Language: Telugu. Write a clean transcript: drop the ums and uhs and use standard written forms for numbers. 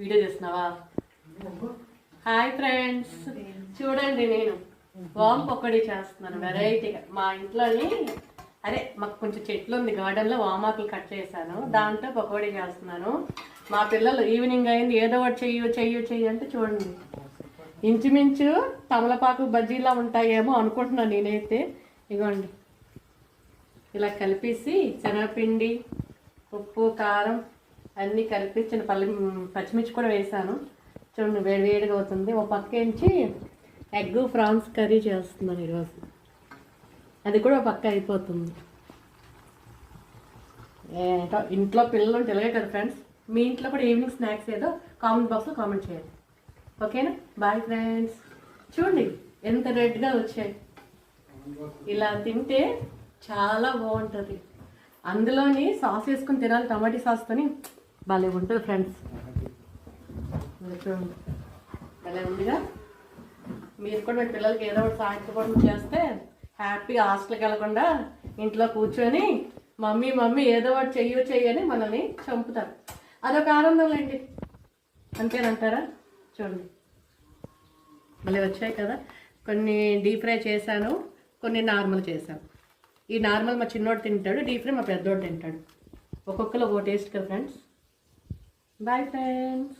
వీడియో చేస్తున్నావా? హాయ్ ఫ్రెండ్స్, చూడండి నేను వామ్ పకోడీ చేస్తున్నాను వెరైటీగా. మా ఇంట్లోని మాకు కొంచెం చెట్లు ఉంది గార్డెన్లో, వామాకులు కట్ చేశాను, దాంతో పకోడీ చేస్తున్నాను. మా పిల్లలు ఈవినింగ్ అయింది ఏదో ఒకటి చెయ్యి అంటే చూడండి ఇంచుమించు తమలపాకు బజ్జీలా ఉంటాయేమో అనుకుంటున్నాను నేనైతే. ఇగోండి ఇలా కలిపేసి శనగపిండి, ఉప్పు, కారం అన్నీ కలిపి చిన్న పచ్చిమిర్చి కూడా వేసాను. చూడండి వేడిగా అవుతుంది. ఓ పక్కేంచి ఎగ్ ఫ్రాన్స్ కర్రీ చేస్తున్నాను ఈరోజు, అది కూడా పక్క అయిపోతుంది. ఏంటో ఇంట్లో పిల్లలు ఉంటే ఇలాగే కదా ఫ్రెండ్స్. మీ ఇంట్లో కూడా ఈవినింగ్ స్నాక్స్ ఏదో కామెంట్ బాక్స్లో కామెంట్ చేయండి, ఓకేనా? Bye friends. చూడండి ఎంత రెడ్గా వచ్చాయి. ఇలా తింటే చాలా బాగుంటుంది. అందులోని సాస్ వేసుకుని తినాలి, టమాటా సాస్తోని భలే ఉంటుంది ఫ్రెండ్స్. చూడండి భలే ఉందిగా. మీరు కూడా మీ పిల్లలకి ఏదో ఒకటి సాయంత్రం చేస్తే హ్యాపీగా హాస్టల్కి వెళ్ళకుండా ఇంట్లో కూర్చొని మమ్మీ ఏదో ఒకటి చెయ్యని మనల్ని చంపుతారు. అదొక ఆనందం లేండి, అంతేనంటారా? చూడండి భలే వచ్చాయి కదా. కొన్ని డీప్ ఫ్రై చేశాను, కొన్ని నార్మల్ చేశాను. ఈ నార్మల్ మా చిన్నోడు తింటాడు, డీప్ ఫ్రై మా పెద్దోడు తింటాడు. ఒక్కొక్కరు ఒక్కో టేస్ట్ కదా ఫ్రెండ్స్. Bye friends.